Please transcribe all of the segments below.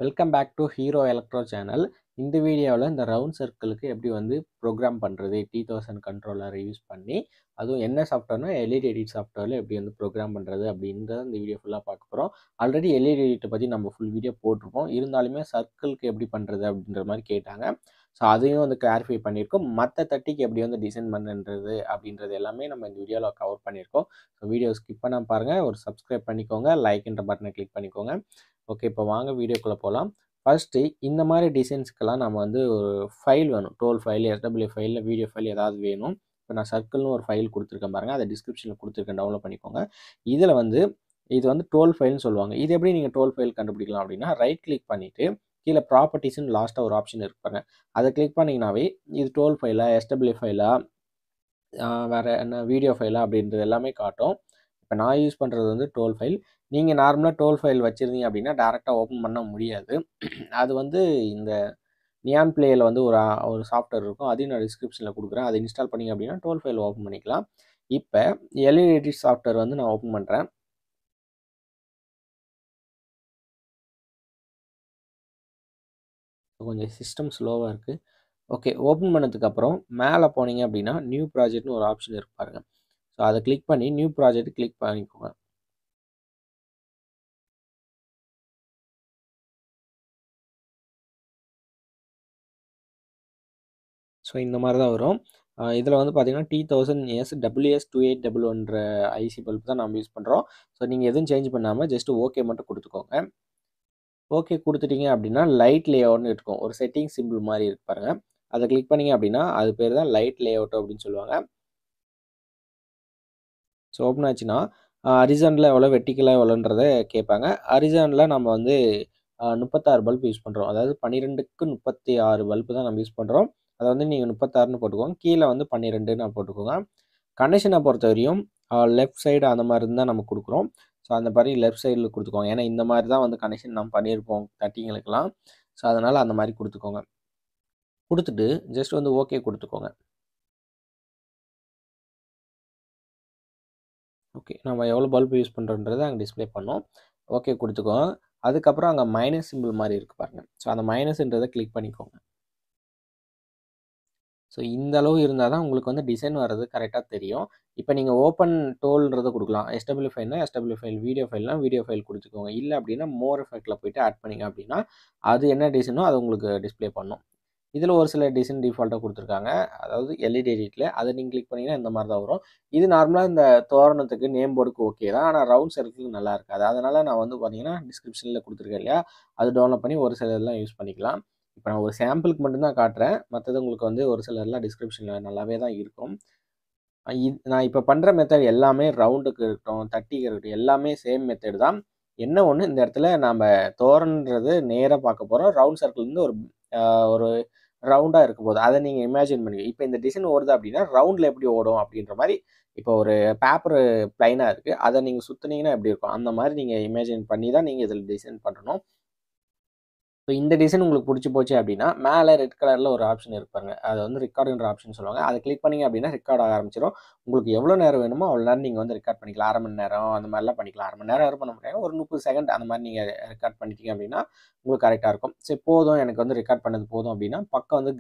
Welcome back to Hero Electro channel. இந்த வீடியோவில் இந்த ரவுண்ட் சர்க்கிளுக்கு எப்படி வந்து ப்ரோக்ராம் பண்ணுறது T1000 கண்ட்ரோலர் யூஸ் பண்ணி, அதுவும் என்ன சாஃப்ட்வேர்னா எல்இடி எடிட் சாஃப்ட்வேரில் எப்படி வந்து ப்ரோக்ராம் பண்ணுறது அப்படின்றத இந்த வீடியோ ஃபுல்லாக பார்க்க போகிறோம். ஆல்ரெடி எல்இடி எடிட்டை பற்றி நம்ம ஃபுல் வீடியோ போட்டிருப்போம். இருந்தாலுமே சர்க்கிளுக்கு எப்படி பண்ணுறது அப்படின்ற மாதிரி கேட்டாங்க. ஸோ அதையும் வந்து கிளாரிஃபை பண்ணியிருக்கோம். மற்ற தட்டிக்கு எப்படி வந்து டிசைன் பண்ணுறது அப்படின்றது எல்லாமே நம்ம இந்த வீடியோவில் கவர் பண்ணியிருக்கோம். ஸோ வீடியோ ஸ்கிப் பண்ணாமல் பாருங்கள். ஒரு சப்ஸ்கிரைப் பண்ணிக்கோங்க, லைக்ன்ற பட்டனை கிளிக் பண்ணிக்கோங்க. ஓகே, இப்போ வாங்க வீடியோக்குள்ளே போகலாம். ஃபஸ்ட்டு இந்த மாதிரி டிசைன்ஸ்க்கெல்லாம் நம்ம வந்து ஒரு ஃபைல் வேணும். டோல் file, SW file, video file ஏதாவது வேணும். இப்போ நான் சர்க்கிள்னு ஒரு ஃபைல் கொடுத்துருக்கேன் பாருங்கள், அதை டிஸ்கிரிப்ஷனில் கொடுத்துருக்கேன், டவுன்லோட் பண்ணிக்கோங்க. இதில் வந்து இது வந்து டோல் ஃபைல்னு சொல்லுவாங்க. இது எப்படி நீங்கள் டோல் ஃபைல் கண்டுபிடிக்கலாம் அப்படின்னா, ரைட் கிளிக் பண்ணிவிட்டு கீழே ப்ராப்பர்ட்டிஸ்ன்னு லாஸ்ட்டாக ஒரு ஆப்ஷன் இருப்பாங்க, அதை கிளிக் பண்ணிங்கனாவே இது டோல் ஃபைலா, எஸ்டபிள்யூ ஃபைலா, வேறு என்ன வீடியோ ஃபைலா அப்படின்றது எல்லாமே காட்டும். இப்போ நான் யூஸ் பண்ணுறது வந்து டோல் ஃபைல். நீங்கள் நார்மலாக டோல் ஃபைல் வச்சுருந்தீங்க அப்படின்னா டேரெக்டாக ஓப்பன் பண்ண முடியாது. அது வந்து இந்த நியான் பிளேயில் வந்து ஒரு சாஃப்ட்வேர் இருக்கும், அதையும் நான் டிஸ்கிரிப்ஷனில் கொடுக்குறேன். அதை இன்ஸ்டால் பண்ணிங்க அப்படின்னா டோல் ஃபைல் ஓப்பன் பண்ணிக்கலாம். இப்போ எல்இடி எடிட் சாஃப்ட்வேர் வந்து நான் ஓப்பன் பண்ணுறேன். கொஞ்சம் சிஸ்டம் ஸ்லோவாக இருக்குது. ஓகே, ஓப்பன் பண்ணதுக்கப்புறம் மேலே போனீங்க அப்படின்னா நியூ ப்ராஜெக்ட்னு ஒரு ஆப்ஷன் இருக்கு பாருங்கள். ஸோ அதை கிளிக் பண்ணி நியூ ப்ராஜெக்ட் கிளிக் பண்ணிக்கோங்க. ஸோ இந்த மாதிரி தான் வரும். இதில் வந்து பார்த்தீங்கன்னா T1000s WS2811ன்ற ஐசி பல்ப் தான் நம்ம யூஸ் பண்ணுறோம். ஸோ நீங்கள் எதுவும் சேஞ்ச் பண்ணாமல் ஜஸ்ட் ஓகே மட்டும் கொடுத்துக்கோங்க. ஓகே கொடுத்துட்டீங்க அப்படின்னா லைட் லேஅவுட்னு இருக்கும், ஒரு செட்டிங் சிம்பிள் மாதிரி இருக்கு பாருங்கள். அதை கிளிக் பண்ணிங்க அப்படின்னா அது பேர் தான் லைட் லேஅவுட் அப்படின்னு சொல்லுவாங்க. ஸோ ஓப்பன் ஆச்சுன்னா ஹரிசாண்டலில் எவ்வளோ, வெர்டிக்கலாக எவ்வளோன்றதை கேட்பாங்க. ஹரிசாண்டலில் நம்ம வந்து 36 பல்ப் யூஸ் பண்ணுறோம். அதாவது 12க்கு 36 பல்பு தான் நம்ம யூஸ் பண்ணுறோம். அதை வந்து நீங்கள் 36ன்னு போட்டுக்கோங்க, கீழே வந்து 12ன்னு போட்டுக்கோங்க. கனெக்ஷனை பொறுத்த வரையும் லெஃப்ட் சைடு அந்த மாதிரி இருந்தால் நம்ம கொடுக்குறோம். ஸோ அந்த மாதிரி லெஃப்ட் சைடில் கொடுத்துக்கோங்க, ஏன்னா இந்த மாதிரி தான் வந்து கனெக்ஷன் நம்ம பண்ணியிருப்போம் தட்டிங்களுக்கெல்லாம். ஸோ அதனால் அந்த மாதிரி கொடுத்துக்கோங்க. கொடுத்துட்டு ஜஸ்ட் வந்து ஓகே கொடுத்துக்கோங்க. ஓகே, நம்ம எவ்வளோ பல்ப் யூஸ் பண்ணுறோன்றதை அங்கே டிஸ்பிளே பண்ணோம். ஓகே கொடுத்துக்கோங்க. அதுக்கப்புறம் அங்கே மைனஸ் சிம்பிள் மாதிரி இருக்குது பாருங்கள். ஸோ அந்த மைனஸ்ன்றதை கிளிக் பண்ணிக்கோங்க. ஸோ இந்த அளவு இருந்தால் தான் உங்களுக்கு வந்து டிசைன் வர்றது கரெக்டாக தெரியும். இப்போ நீங்கள் ஓப்பன் டோல்ன்றதை கொடுக்கலாம். எஸ்டபிள்யூ ஃபைல்னா எஸ்டபிள்யூ ஃபைல், வீடியோ ஃபைல்னா வீடியோ ஃபைல் கொடுத்துக்கோங்க. இல்லை அப்படின்னா மோர் எஃபெக்ட்டில் போய்ட்டு ஆட் பண்ணிங்க அப்படின்னா அது என்ன டிசைனோ அது உங்களுக்கு டிஸ்பிளே பண்ணும். இதில் ஒரு சில டிசைன் டிஃபால்ட்டாக கொடுத்துருக்காங்க, அதாவது எல்இடி எடிட்டில். அதை நீங்கள் கிளிக் பண்ணிங்கன்னா இந்த மாதிரி தான் வரும். இது நார்மலாக இந்த தோரணத்துக்கு நேம் போர்டுக்கு ஓகே தான், ஆனால் ரவுண்ட் சர்க்கிளுக்கு நல்லா இருக்காது. அதனால் நான் வந்து பார்த்தீங்கன்னா டிஸ்கிரிப்ஷனில் கொடுத்துருக்கேன் இல்லையா, அது டவுன்லோட் பண்ணி ஒரு சில இதெல்லாம் யூஸ் பண்ணிக்கலாம். இப்போ நான் ஒரு சாம்பிளுக்கு மட்டும்தான் காட்டுறேன், மற்றது உங்களுக்கு வந்து ஒரு சிலர்லாம் டிஸ்கிரிப்ஷனில் நல்லாவே தான் இருக்கும். நான் இப்போ பண்ணுற மெத்தட் எல்லாமே ரவுண்டுக்கு இருக்கட்டும், தட்டிக்கு இருக்கட்டும், எல்லாமே சேம் மெத்தட் தான். என்ன ஒன்று, இந்த இடத்துல நாம் தோரன்றது நேராக பார்க்க போகிறோம். ரவுண்ட் சர்க்கிள்லேருந்து ஒரு ரவுண்டாக இருக்க போகுது, அதை நீங்கள் இமேஜின் பண்ணி. இப்போ இந்த டிசைன் ஓடுது அப்படின்னா ரவுண்டில் எப்படி ஓடும் அப்படின்ற மாதிரி, இப்போ ஒரு பேப்பர் ப்ளைனாக இருக்குது, அதை நீங்கள் சுற்றுனீங்கன்னா எப்படி இருக்கும், அந்த மாதிரி நீங்கள் இமேஜின் பண்ணி தான் நீங்கள் இதில் டிசைன் பண்ணணும். இப்போ இந்த டிசைன் உங்களுக்கு பிடிச்சி போச்சு அப்படின்னா மேலே ரெட் கலரில் ஒரு ஆப்ஷன் இருப்பாங்க, அது வந்து ரெக்கார்டுன்ற ஆப்ஷன் சொல்லுவாங்க. அதை கிளிக் பண்ணிங்க அப்படின்னா ரெக்கார்ட் ஆக ஆரம்பிச்சிடும். உங்களுக்கு எவ்வளோ நேரம் வேணுமோ அவ்வளோ நேரம் நீங்கள் வந்து ரெக்கார்ட் பண்ணிக்கலாம். 1/2 மணி நேரம் அந்த மாதிரிலாம் பண்ணிக்கலாம். 1/2 மணி நேரம் யாரும் பண்ண முடியாது, ஒரு 30 செகண்ட் அந்த மாதிரி நீங்கள் ரெக்கார்ட் பண்ணிட்டீங்க அப்படின்னா உங்களுக்கு கரெக்டாக இருக்கும். சரி போதும், எனக்கு வந்து ரெக்கார்ட் பண்ணது போதும் அப்படின்னா பக்கம் வந்து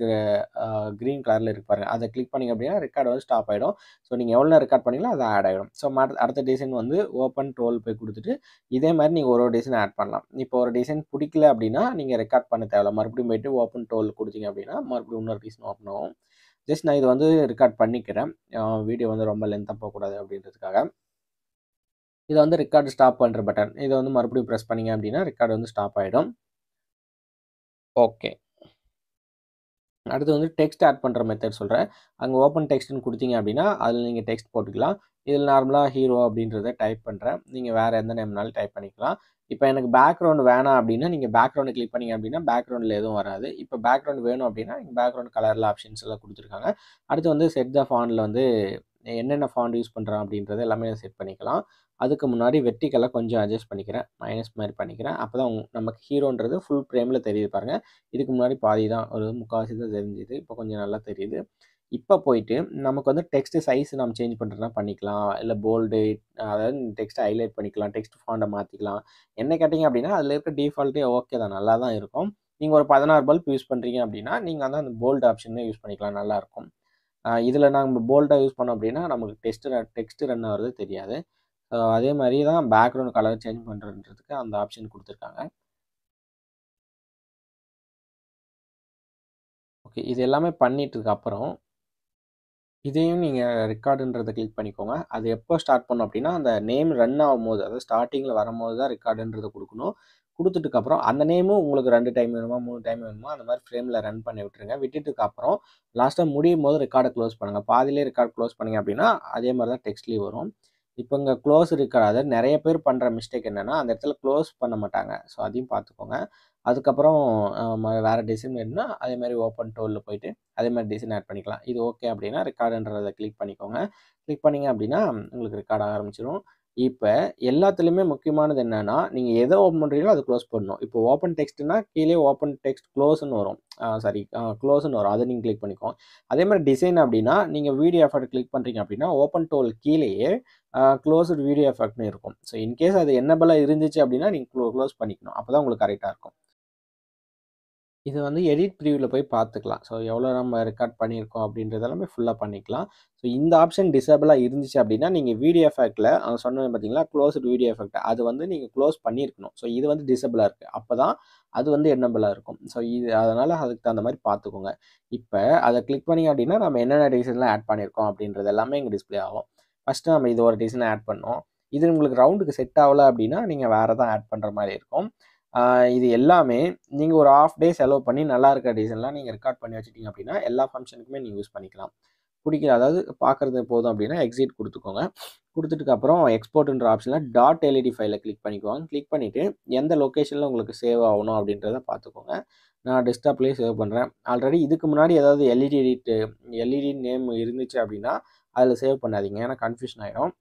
க்ரீன் கலரில் இருக்கு பாருங்க, அதை கிளிக் பண்ணிங்க அப்படின்னா ரெக்கார்டு வந்து ஸ்டாப் ஆகிடும். ஸோ நீங்கள் எவ்வளோ நேரம் ரெக்கார்ட் பண்ணிங்களோ அது ஆட் ஆகிடும். ஸோ அடுத்த டிசைன் வந்து ஓப்பன் டோல் போய் கொடுத்துட்டு இதே மாதிரி நீங்கள் ஒரு டிசைன் ஆட் பண்ணலாம். இப்போ ஒரு டிசைன் பிடிக்கல அப்படின்னா நீங்கள் ரெக்கார்ட் பண்ண தேவையில்ல, மறுபடியும் போய்ட்டு ஓப்பன் டோல் கொடுத்தீங்க அப்படின்னா மறுபடியும் இன்னொரு டிசைன் ஓப்பன் ஆகும். ஜஸ்ட் நான் இது வந்து ரெக்கார்ட் பண்ணிக்கிறேன், வீடியோ வந்து ரொம்ப லென்த்தாக போகக்கூடாது அப்படின்றதுக்காக. இதை வந்து ரெக்கார்டு ஸ்டாப் பண்ணுற பட்டன், இதை வந்து மறுபடியும் ப்ரெஸ் பண்ணிங்க அப்படின்னா ரெக்கார்டு வந்து ஸ்டாப் ஆகிடும். ஓகே, அடுத்து வந்து டெக்ஸ்ட் ஆட் பண்ணுற மெத்தட் சொல்கிறேன். அங்கே ஓப்பன் டெக்ஸ்ட்னு கொடுத்தீங்க அப்படின்னா அதில் நீங்கள் டெக்ஸ்ட் போட்டுக்கலாம். இதில் நார்மலாக ஹீரோ அப்படின்றத டைப் பண்ணுறேன், நீங்கள் வேறு எந்த நேம்னாலும் டைப் பண்ணிக்கலாம். இப்போ எனக்கு பேக்ரவுண்ட் வேணாம் அப்படின்னா நீங்கள் பேக்ரவுண்டு கிளிக் பண்ணிங்க அப்படின்னா பேக்ரவுண்டில் எதுவும் வராது. இப்போ பேக்ரவுண்ட் வேணும் அப்படின்னா நீங்கள் பேக்ரவுண்ட் கலரில் ஆப்ஷன்ஸ் எல்லாம் கொடுத்துருக்காங்க. அடுத்து வந்து செட் த ஃபாண்டில் வந்து என்னென்ன ஃபாண்ட் யூஸ் பண்ணுறோம் அப்படின்றது எல்லாமே செட் பண்ணிக்கலாம். அதுக்கு முன்னாடி வெர்டிக்கலாக கொஞ்சம் அட்ஜஸ்ட் பண்ணிக்கிறேன், மைனஸ் மாதிரி பண்ணிக்கிறேன். அப்போ தான் நமக்கு ஹீரோன்றது ஃபுல் ஃப்ரேமில் தெரியுது பாருங்கள். இதுக்கு முன்னாடி பாதி தான், ஒரு முக்கால்வாசி தான் தெரிஞ்சுது, இப்போ கொஞ்சம் நல்லா தெரியுது. இப்போ போயிட்டு நமக்கு வந்து டெக்ஸ்ட் சைஸ் நம்ம சேஞ்ச் பண்ணுறதுனா பண்ணிக்கலாம். இல்ல போல்டு அதாவது டெக்ஸ்ட்ட ஹைலைட் பண்ணிக்கலாம். டெக்ஸ்ட் ஃபாண்ட்ட மாத்திக்கலாம். என்ன கேட்டீங்க அப்படின்னா, அதில இருக்க டிஃபால்ட்டே ஓகே தான். நல்லா தான் இருக்கும். நீங்க ஒரு 16 பல்ப் யூஸ் பண்றீங்க அப்படின்னா, நீங்க வந்து அந்த போல்ட் ஆப்ஷனே யூஸ் பண்ணிக்கலாம். நல்லாருக்கும். இதில நம்ம போல்டா யூஸ் பண்ணோம் அப்படின்னா, நமக்கு டெக்ஸ்ட் ரன் ஆகுறது தெரியாது. அதே மாரி தான் பேக்கிரவுண்ட் கலர் சேஞ்ச் பண்றதுன்றதுக்கு அந்த ஆப்ஷன் குடுத்துருக்காங்க. ஓகே. இது எல்லாமே பண்ணிட்டதுக்கு அப்புறம் இதையும் நீங்க ரெக்கார்டுன்றத கிளிக் பண்ணிக்கோங்க. அது எப்போ ஸ்டார்ட் பண்ணும் அப்டின்னா, அந்த நேம் ரன் ஆகும்போது, அதாவது ஸ்டார்ட்டிங்ல வரும்போது தான் ரெக்கார்டுன்றத குடுக்கணும். குடுத்துட்டுக்கப்புறம் அந்த நேமும் உங்களுக்கு 2 டைம் வேணுமா, 3 டைம் வேணுமா, அந்த மாரி ஃப்ரேம்ல ரன் பண்ணி விட்டுருங்க. விட்டுட்டுக்கு அப்புறம் லாஸ்ட்டா முடியும்போது ரெக்கார்ட க்ளோஸ் பண்ணுங்க. பாதியிலேயே ரெக்கார்ட் க்ளோஸ் பண்ணீங்க அப்டின்னா, அதே மாரி தான் டெக்ஸ்ட்லயும் வரும். இப்ப இங்க க்ளோஸ் ரெக்கார்ட் அதாவது நெறைய பேர் பண்ற மிஸ்டேக் என்னன்னா, அந்த இடத்துல க்ளோஸ் பண்ண மாட்டாங்க. ஸோ அதையும் பார்த்துக்கோங்க. அதுக்கப்புறம் வேற டிசைன் வேணும்னா, அதே மாரி ஓப்பன் டூல்ல போயிட்டு அதே மாரி டிசைன் ஆட் பண்ணிக்கலாம். இது ஓகே அப்டின்னா ரெக்கார்டுன்றத கிளிக் பண்ணிக்கோங்க. கிளிக் பண்ணீங்க அப்டின்னா, உங்களுக்கு ரெக்கார்ட் ஆக ஆரம்பிச்சுரும். இப்ப எல்லாத்துலயுமே முக்கியமானது என்னன்னா, நீங்க எத ஓப்பன் பண்றீங்களோ அத க்ளோஸ் பண்ணணும். இப்போ ஓப்பன் டெக்ஸ்ட்னா கீழயே ஓப்பன் டெக்ஸ்ட் க்ளோஸ்ன்னு வரும். சாரி க்ளோஸ்ன்னு வரும். அத நீங்க கிளிக் பண்ணிக்கோங்க. அதே மாரி டிசைன் அப்டின்னா, நீங்க வீடியோ எஃபெக்ட் கிளிக் பண்றீங்க அப்டின்னா, ஓப்பன் டூல் கீழயே குளோஸ்ட் வீடியோ எஃபெக்ட்ன்னு இருக்கும். ஸோ இன்கேஸ் அது எனேபிளா இருந்துச்சு அப்டின்னா, நீங்க க்ளோஸ் பண்ணிக்கணும். அப்பதான் உங்களுக்கு கரெக்ட்டா இருக்கும். இது வந்து எடிட் ப்ரிவ்யூல போய் பார்த்துக்கலாம். ஸோ எவ்வளோ நம்ம ரெக்கார்ட் பண்ணியிருக்கோம் அப்படின்றது எல்லாமே ஃபுல்லா பண்ணிக்கலாம். ஸோ இந்த ஆப்ஷன் டிசேபிளா இருந்துச்சு அப்படின்னா, நீங்க வீடியோ எஃபெக்ட்ல சொன்னேன் பார்த்தீங்களா, க்ளோஸ்ட் வீடியோ எஃபெக்ட் அது வந்து நீங்க க்ளோஸ் பண்ணியிருக்கணும். ஸோ இது வந்து டிசேபிளா இருக்கு. அப்பதான் அது வந்து எனேபிளா இருக்கும். ஸோ இது அதனால அதுக்கு தகுந்த மாரி பார்த்துக்கோங்க. இப்ப அத கிளிக் பண்ணீங்க அப்படின்னா, நம்ம என்னென்ன டிசைன்லாம் ஆட் பண்ணியிருக்கோம் அப்படின்றது எல்லாமே இங்க டிஸ்ப்ளே ஆகும். ஃபர்ஸ்ட்டு நம்ம இது ஒரு டிசைன் ஆட் பண்ணோம். இது உங்களுக்கு ரவுண்டுக்கு செட் ஆவல அப்படின்னா, நீங்க வேற தான் ஆட் பண்ற மாரி இருக்கும். ஆ இது எல்லாமே நீங்க ஒரு ஹால்ஃப் டே செலவு பண்ணி நல்லா இருக்க டிசைன்லாம் நீங்க ரெக்கார்ட் பண்ணி வச்சுட்டீங்க அப்படின்னா, எல்லா ஃபங்ஷனுக்குமே நீங்க யூஸ் பண்ணிக்கலாம். புடிக்கல அதாவது பார்க்கறது போதும் அப்படின்னா, எக்ஸிட் குடுத்துக்கோங்க. குடுத்துட்டுக்கு அப்புறம் எக்ஸ்போர்ட்ன்ற ஆப்ஷன்ல டாட் எல்இடி ஃபைல கிளிக் பண்ணிக்கோங்க. கிளிக் பண்ணிட்டு எந்த லொகேஷன்ல உங்களுக்கு சேவ் ஆகணும் அப்படின்றத பார்த்துக்கோங்க. நான் டெஸ்க்டாப்லயே சேவ் பண்றேன். ஆல்ரெடி இதுக்கு முன்னாடி ஏதாவது எல்இடி நேம் இருந்துச்சு அப்படின்னா, அதில சேவ் பண்ணாதீங்க. ஏன்னா கன்ஃப்யூஷன் ஆயிரும்.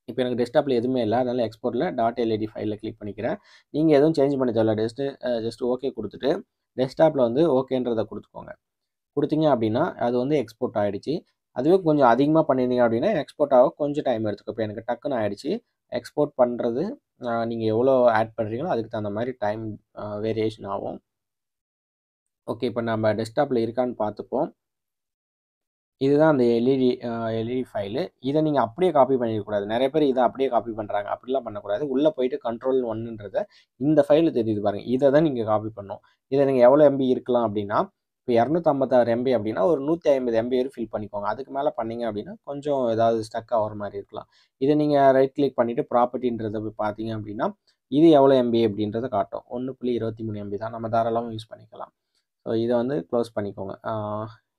இப்ப எனக்கு டெஸ்க்டாப்ல எதுவுமே இல்ல. அதனால எக்ஸ்போர்ட்ல டாட் எல்இடி ஃபைல்ல கிளிக் பண்ணிக்கிறேன். நீங்க எதுவும் சேஞ்ச் பண்ண தேவையில்ல. ஜஸ்ட் ஓகே குடுத்துட்டு, டெஸ்க்டாப்ல வந்து ஓகேன்றத குடுத்துக்கோங்க. குடுத்தீங்க அப்டின்னா, அது வந்து எக்ஸ்போர்ட் ஆயிடுச்சு. அதுவே கொஞ்சம் அதிகமா பண்ணியிருந்தீங்க அப்டின்னா, எக்ஸ்போர்ட் ஆக கொஞ்சம் டைம் எடுத்துக்கும். இப்ப எனக்கு டக்குன்னு ஆயிடுச்சு. எக்ஸ்போர்ட் பண்றது நீங்க எவ்வளோ ஆட் பண்றீங்களோ, அதுக்கு தகுந்த மாரி டைம் வேரியேஷன் ஆகும். ஓகே. இப்ப நம்ம டெஸ்க்டாப்ல இருக்கான்னு பார்த்துப்போம். இதுதான் அந்த எல்இடி ஃபைலு. இத நீங்க அப்படியே காப்பி பண்ணிறக்கூடாது. நெறைய பேர் இத அப்படியே காப்பி பண்றாங்க. அப்படிலாம் பண்ணக்கூடாது. உள்ள போயிட்டு கண்ட்ரோல் 1ன்றத இந்த ஃபைல் தெரியுது பாருங்க. இத தான் நீங்க காப்பி பண்ணணும். இத நீங்க எவ்வளோ எம்பி இருக்கலாம் அப்படின்னா, இப்ப 256 எம்பி அப்படின்னா, ஒரு 150 எம்பி வரை ஃபில் பண்ணிக்கோங்க. அதுக்கு மேல பண்ணீங்க அப்படின்னா, கொஞ்சம் ஏதாவது ஸ்டக் ஆகுற மாரி இருக்கலாம். இத நீங்க ரைட் கிளிக் பண்ணிட்டு ப்ராப்பர்ட்டின்றத போய் பார்த்தீங்க அப்படின்னா, இது எவ்வளோ எம்பி அப்படின்றத காட்டும். 1.23 எம்பி தான். நம்ம தாராளமா யூஸ் பண்ணிக்கலாம். ஸோ இத வந்து க்ளோஸ் பண்ணிக்கோங்க.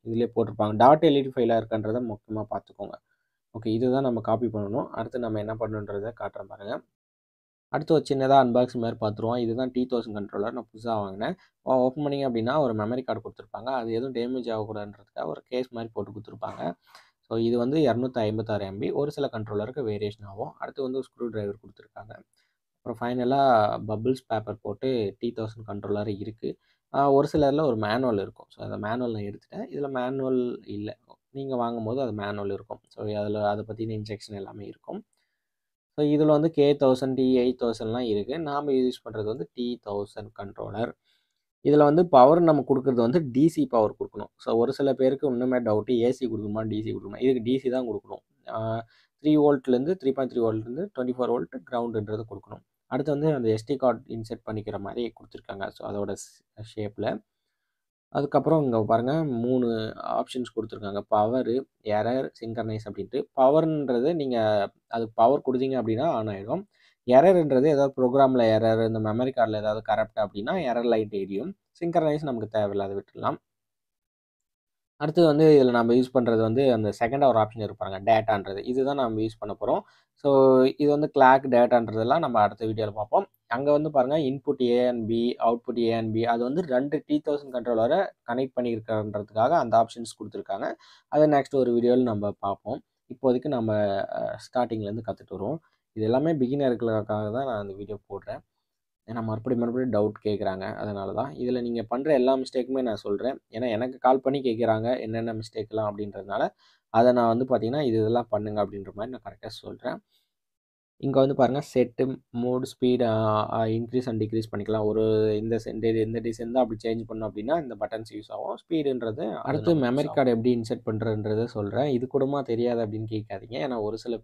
இதிலயே போட்டிருப்பாங்க. டாட் எல்இடி ஃபைலா இருக்கான்றத முக்கியமா பார்த்துக்கோங்க. ஓகே. இதுதான் நம்ம காப்பி பண்ணணும். அடுத்து நம்ம என்ன பண்ணணுன்றத காட்டுறேன் பாருங்க. அடுத்து ஒரு சின்னதா அன்பாக்சிங் மாரி பார்த்துருவோம். இதுதான் T1000 கண்ட்ரோலர். நான் புதுசா வாங்குனேன். ஓப்பன் பண்ணீங்க அப்டின்னா, ஒரு மெமரி கார்டு குடுத்துருப்பாங்க. அது எதுவும் டேமேஜ் ஆகக்கூடாதுன்றதுக்காக ஒரு கேஸ் மாரி போட்டு குடுத்துருப்பாங்க. ஸோ இது வந்து 256 எம்பி. ஒரு சில கண்ட்ரோலருக்கு வேரியேஷன் ஆகும். அடுத்து வந்து ஒரு ஸ்க்ரூ டிரைவர் குடுத்துருக்காங்க. அப்புறம் ஃபைனலா பபிள்ஸ் பேப்பர் போட்டு T1000 கண்ட்ரோலர் இருக்கு. ஒரு சிலர்ல ஒரு மேனுவல் இருக்கும். ஸோ அந்த மேனுவல் நான் எடுத்துட்டேன். இதில மேனுவல் இல்ல. நீங்க வாங்கும்போது அது மேனுவல் இருக்கும். ஸோ அதில அத பத்தின இன்ஸ்ட்ரக்ஷன் எல்லாமே இருக்கும். ஸோ இதில வந்து K1000, T8000லாம் இருக்கு. நாம யூஸ் பண்றது வந்து T1000 கண்ட்ரோலர். இதில வந்து பவர் நம்ம குடுக்குறது வந்து டிசி பவர் குடுக்கணும். ஸோ ஒரு சில பேருக்கு இன்னுமே டவுட் ஏசி குடுக்கணுமா? டிசி குடுக்கணுமா? இதுக்கு டிசி தான் குடுக்கணும். ஆ 3 வோல்ட்லேருந்து 3.3 வோல்ட்லேருந்து 24 வோல்ட் கிரவுண்டுன்றது குடுக்கணும். அடுத்து வந்து அந்த எஸ்டி கார்ட் இன்செர்ட் பண்ணிக்கிற மாரி குடுத்துருக்காங்க. ஸோ அதோட ஷேப்ல. அதுக்கப்புறம் இங்க பாருங்க 3 ஆப்ஷன்ஸ் குடுத்துருக்காங்க. பவரு, எரர், சிங்க்ரனைஸ் அப்டின்ட்டு. பவர்ன்றது நீங்க அதுக்கு பவர் குடுத்தீங்க அப்டின்னா ஆன் ஆயிடும். எரர்ன்றது ஏதாவது ப்ரோகிராம்ல எரர், இந்த மெமரி கார்ட்ல ஏதாவது கரப்ட் அப்டின்னா எரர் லைட் எரியும். சிங்க்ரனைஸ் நமக்கு தேவையில்ல. அத விட்டுறலாம். அடுத்தது வந்து இதில நம்ம யூஸ் பண்றது வந்து அந்த செகண்டா ஒரு ஆப்ஷன் இருக்கு பாருங்க. டேட்டான்றது. இதுதான் நம்ம யூஸ் பண்ண போறோம். ஸோ இது வந்து கிளாக் டேட்டான்றதெல்லாம் நம்ம அடுத்த வீடியோல பார்ப்போம். அங்க வந்து பாருங்க input A and B, output A and B அது வந்து 2 T1000 கண்ட்ரோலர கனெக்ட் பண்ணியிருக்கிறன்றதுக்காக அந்த ஆப்ஷன்ஸ் குடுத்துருக்காங்க. அத நெக்ஸ்ட் ஒரு வீடியோல நம்ம பார்ப்போம். இப்போதைக்கு நம்ம ஸ்டார்ட்டிங்லேருந்து கத்துட்டு வருவோம். இது எல்லாமே பிகினர்களுக்காக தான் நான் இந்த வீடியோ போடுறேன். ஏன்னா மறுபடியும் டவுட் கேட்குறாங்க. அதனால தான். இதில நீங்க பண்ற எல்லா மிஸ்டேக்குமே நான் சொல்றேன். ஏன்னா எனக்கு கால் பண்ணி கேட்குறாங்க. என்னென்ன மிஸ்டேக்லாம் அப்படின்றதுனால, அத நான் வந்து பார்த்தீங்கன்னா, இதெல்லாம் பண்ணுங்க அப்படின்ற மாரி நான் கரெக்ட்டா சொல்றேன். இங்க வந்து பாருங்க set mode speed increase and decrease பண்ணிக்கலாம். ஒரு இந்த டிசைன் தான் அப்படி சேஞ்ச் பண்ணோம் அப்படின்னா, இந்த பட்டன்ஸ் யூஸ் ஆகும். ஸ்பீடுன்றது அடுத்து மெமரி கார்டு எப்படி இன்சர்ட் பண்றதுன்றத சொல்றேன். இது கூடமா தெரியாது அப்படின்னு கேட்காதீங்க. ஏன்னா ஒரு சில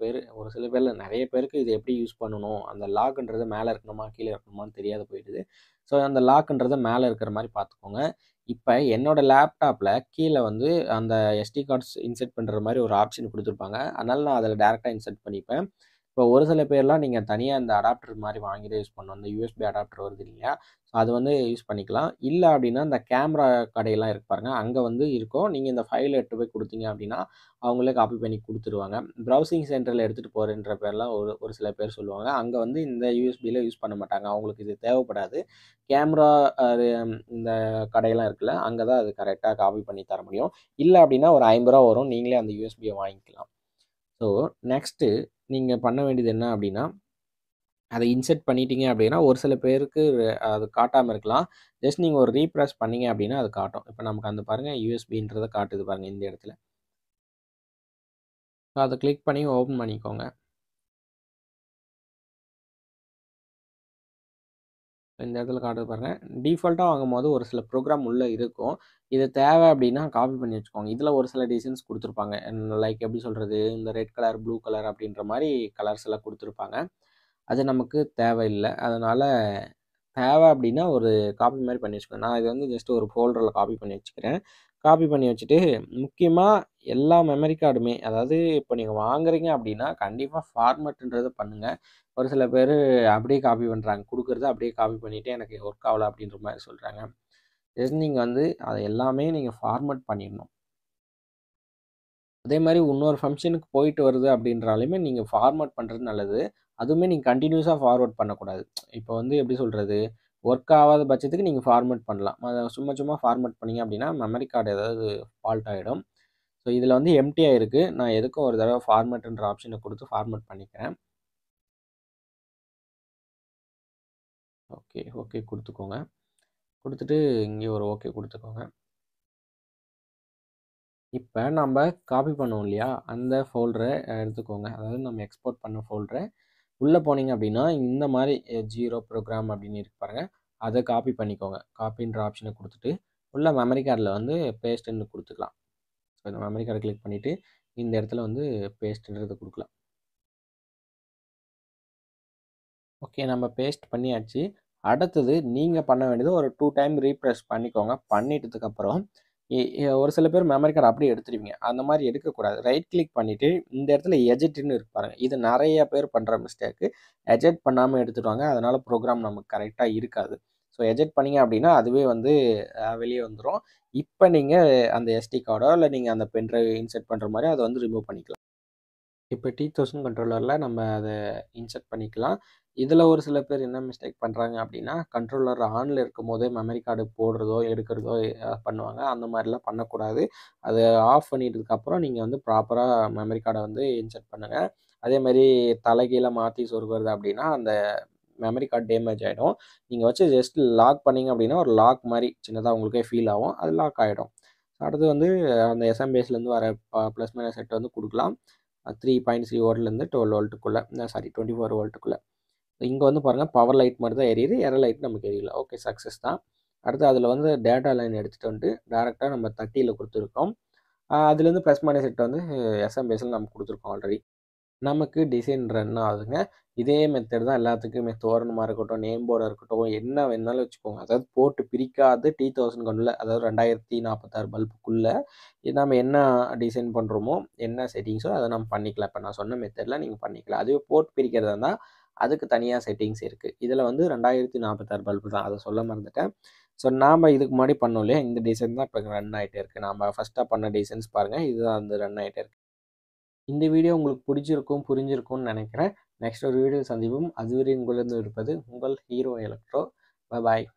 பேர்ல நெறைய பேருக்கு இது எப்படி யூஸ் பண்ணணும், அந்த லாக்ன்றது மேல இருக்கணுமா, கீழ இருக்கணுமான்னு தெரியாத போயிடுது. ஸோ அந்த லாக்ன்றத மேல இருக்கிற மாரி பார்த்துக்கோங்க. இப்ப என்னோட லேப்டாப்ல கீழ வந்து அந்த எஸ்டி கார்ட்ஸ் இன்சர்ட் பண்ற மாரி ஒரு ஆப்ஷன் குடுத்துருப்பாங்க. அதனால நான் அதில டைரக்ட்டா இன்சர்ட் பண்ணிப்பேன். இப்போ ஒரு சில பேர்லாம் நீங்க தனியா இந்த அடாப்டர் மாரி வாங்கி தான் யூஸ் பண்ணணும். இந்த யூஎஸ்பி அடாப்டர் வருது இல்லையா? ஸோ அது வந்து யூஸ் பண்ணிக்கலாம். இல்ல அப்டின்னா இந்த கேமரா கடையெல்லாம் இருக்கு பாருங்க. அங்க வந்து இருக்கும். நீங்க இந்த ஃபைல எடுத்துட்டு போய் குடுத்தீங்க அப்டின்னா, அவங்களே காப்பி பண்ணி குடுத்துருவாங்க. ப்ரௌசிங் சென்டர்ல எடுத்துட்டு போறேன்ற பேர்லாம் ஒரு ஒரு சில பேர் சொல்லுவாங்க. அங்க வந்து இந்த யூஎஸ்பில யூஸ் பண்ண மாட்டாங்க. அவங்களுக்கு இது தேவைப்படாது. கேமரா அது இந்த கடையெல்லாம் இருக்குல்ல, அங்க தான் அது கரெக்ட்டா காப்பி பண்ணி தர முடியும். இல்ல அப்டின்னா ஒரு ரூ. 50 வரும். நீங்களே அந்த யூஎஸ்பிய வாங்கிக்கலாம். ஸோ நெக்ஸ்ட்டு நீங்க பண்ண வேண்டியது என்ன அப்டின்னா, அத இன்செர்ட் பண்ணிட்டீங்க அப்டின்னா, ஒரு சில பேருக்கு அது காட்டாம இருக்கலாம். ஜஸ்ட் நீங்க ஒரு ரீப்ரெஸ் பண்ணீங்க அப்டின்னா, அது காட்டும். இப்ப நமக்கு அந்த பாருங்க யூஎஸ்பின்றத காட்டுது பாருங்க இந்த இடத்துல. ஸோ அத கிளிக் பண்ணி ஓப்பன் பண்ணிக்கோங்க. இந்த இடத்துல காட்டுது பாருங்க. டிஃபால்ட்டா வாங்கும்போது ஒரு சில ப்ரோகிராம் உள்ள இருக்கும். இது தேவை அப்டின்னா காப்பி பண்ணி வச்சுக்கோங்க. இதுல ஒரு சில டிசைன்ஸ் குடுத்துருப்பாங்க. லைக் எப்டி சொல்றது? இந்த ரெட் கலர், ப்ளூ கலர் அப்டின்ற மாரி கலர்ஸ் எல்லாம் குடுத்துருப்பாங்க. அது நமக்கு தேவையில்ல. அதனால தேவை அப்டின்னா ஒரு காப்பி மாரி பண்ணி வச்சுக்கணும். நான் இது வந்து ஜஸ்ட் ஒரு ஃபோல்டர்ல காப்பி பண்ணி வச்சுக்கிறேன். காப்பி பண்ணி வச்சுட்டு, முக்கியமா எல்லா மெமரி கார்டுமே அதாவது இப்ப நீங்க வாங்குறீங்க அப்டின்னா, கண்டிப்பா ஃபார்மட்ன்றத பண்ணுங்க. ஒரு சில பேரு அப்படியே காப்பி பண்றாங்க. குடுக்குறத அப்படியே காப்பி பண்ணிட்டு எனக்கு ஒர்க் ஆவல அப்டின்ற மாரி சொல்றாங்க. ஜஸ்ட் நீங்க வந்து அத எல்லாமே நீங்க ஃபார்மட் பண்ணிடணும். அதே மாரி இன்னொரு ஃபங்ஷனுக்கு போயிட்டு வருது அப்படின்றாலுமே, நீங்க ஃபார்மட் பண்றது நல்லது. அதுவுமே நீங்க கன்டினியூஸா ஃபார்வர்ட் பண்ணக்கூடாது. இப்போ வந்து எப்படி சொல்றது? ஒர்க் ஆவாத பட்சத்துக்கு நீங்க ஃபார்மட் பண்ணலாம். சும்மா சும்மா ஃபார்மட் பண்ணீங்க அப்படின்னா, மெமரி கார்டு ஏதாவது ஃபால்ட் ஆயிடும். ஸோ இதில வந்து எம்ப்டியா இருக்கு. நான் எதுக்கும் ஒரு தடவ ஃபார்மட்ன்ற ஆப்ஷன குடுத்து ஃபார்மட் பண்ணிக்கிறேன். ஓகே, ஓகே குடுத்துக்கோங்க. குடுத்துட்டு இங்கே ஒரு ஓகே குடுத்துக்கோங்க. இப்ப நம்ப காப்பி பண்ணோம் இல்லையா? அந்த ஃபோல்டர எடுத்துக்கோங்க. அதாவது நம்ம எக்ஸ்போர்ட் பண்ண ஃபோல்டர உள்ள போனீங்க அப்படின்னா, இந்த மாரி 0 ப்ரோகிராம் அப்படின்னு இருக்கு பாருங்க. அத காப்பி பண்ணிக்கோங்க. காப்பின்ற ஆப்ஷன குடுத்துட்டு, உள்ள மெமரி கார்ட்ல வந்து பேஸ்ட்டுன்னு குடுத்துக்கலாம். ஸோ இந்த மெமரி கார்ட கிளிக் பண்ணிட்டு, இந்த இடத்துல வந்து பேஸ்ட்டுன்றத குடுக்கலாம். ஓகே நம்ம பேஸ்ட் பண்ணியாச்சு. அடுத்தது நீங்க பண்ண வேண்டியது ஒரு 2 டைம் ரீஃப்ரெஷ் பண்ணிக்கோங்க. பண்ணிட்டதுக்கப்புறம் ஒரு சில பேர் மெமரி கார்ட அப்படியே எடுத்துருவீங்க. அந்த மாரி எடுக்கக்கூடாது. ரைட் கிளிக் பண்ணிட்டு, இந்த இடத்துல எடிட்ன்னு இருக்கு பாருங்க. இது நெறைய பேர் பண்ற மிஸ்டேக்கு. எடிட் பண்ணாம எடுத்துருவாங்க. அதனால ப்ரோகிராம் நமக்கு கரெக்ட்டா இருக்காது. ஸோ எடிட் பண்ணீங்க அப்படின்னா, அதுவே வந்து வெளிய வந்துரும். இப்ப நீங்க அந்த எஸ்டி கார்டோ, இல்ல நீங்க அந்த பென் டிரைவ் இன்சர்ட் பண்ற மாரி அத வந்து ரிமூவ் பண்ணிக்கலாம். இப்ப T1000 கண்ட்ரோலர்ல நம்ம அத இன்சர்ட் பண்ணிக்கலாம். இதுல ஒரு சில பேர் என்ன மிஸ்டேக் பண்றாங்க அப்டின்னா, கண்ட்ரோலர் ஆன்ல இருக்கும்போதே மெமரி கார்டு போடுறதோ, எடுக்கிறதோ பண்ணுவாங்க. அந்த மாரிலாம் பண்ணக்கூடாது. அத ஆஃப் பண்ணிட்டதுக்கப்புறம் நீங்க வந்து ப்ராப்பரா மெமரி கார்ட வந்து இன்சர்ட் பண்ணுங்க. அதே மாரி தலைகீழா மாத்தி சொருகுறது அப்டின்னா, அந்த மெமரி கார்ட் டேமேஜ் ஆயிடும். நீங்க வச்சு ஜஸ்ட் லாக் பண்ணீங்க அப்டின்னா, ஒரு லாக் மாரி சின்னதா உங்களுக்கே ஃபீல் ஆகும். அது லாக் ஆயிடும். அடுத்து வந்து அந்த எஸ்எம்பிஎஸ்லேருந்து வர ப்ளஸ் மைனஸ் செட் வந்து குடுக்கலாம். 3.3 வோல்ட்லேருந்து 12 வோல்ட்டுக்குள்ள சாரி 24 வோல்ட்டுக்குள்ள. இங்க வந்து பாருங்க பவர் லைட் மட்டும் தான் எரியுது. எரர் லைட் நமக்கு எரியல. ஓகே சக்சஸ் தான். அடுத்து அதில வந்து டேட்டா லைன் எடுத்துட்டு வந்துட்டு டைரக்ட்டா நம்ம 30ல குடுத்துருக்கோம். அதுலேருந்து ப்ளஸ் மைனஸ் செட் வந்து எஸ்எம்பிஎஸ்ல நம்ம குடுத்துருக்கோம் ஆல்ரெடி. நமக்கு டிசைன் ரன் ஆகுதுங்க. இதே மெத்தட் தான் எல்லாத்துக்குமே தோரணமா இருக்கட்டும், நேம் போர்டா இருக்கட்டும், என்ன வேணாலும் வச்சுக்கோங்க. அதாவது போட்டு பிரிக்காத T1000 கன்ல அதாவது 2046 பல்புக்குள்ள நாம என்ன டிசைன் பண்றோமோ, என்ன செட்டிங்ஸோ அத நம்ம பண்ணிக்கலாம். இப்ப நான் சொன்ன மெத்தட்ல நீங்க பண்ணிக்கலாம். அதுவே போர்ட் பிரிக்கிறதா இருந்தா, அதுக்கு தனியா செட்டிங்ஸ் இருக்கு. இதுல வந்து 2046 பல்பு தான். அத சொல்ல மறந்துட்டேன். ஸோ நாம இதுக்கு முன்னாடி பண்ணோம் இல்லையா? இந்த டிசைன் தான் இப்ப ரன் ஆயிட்டே இருக்கு. நாம ஃபர்ஸ்ட்டா பண்ண டிசைன்ஸ் பாருங்க. இதுதான் வந்து ரன் ஆயிட்டே இருக்கு. இந்த வீடியோ உங்களுக்கு பிடிச்சிருக்கும், புரிஞ்சிருக்கும்னு நினைக்கிறேன். நெக்ஸ்ட் ஒரு வீடியோ சந்திப்போம். அதுவரை உங்களிடம் இருப்பது உங்கள் ஹீரோ எலக்ட்ரோ. பாய்.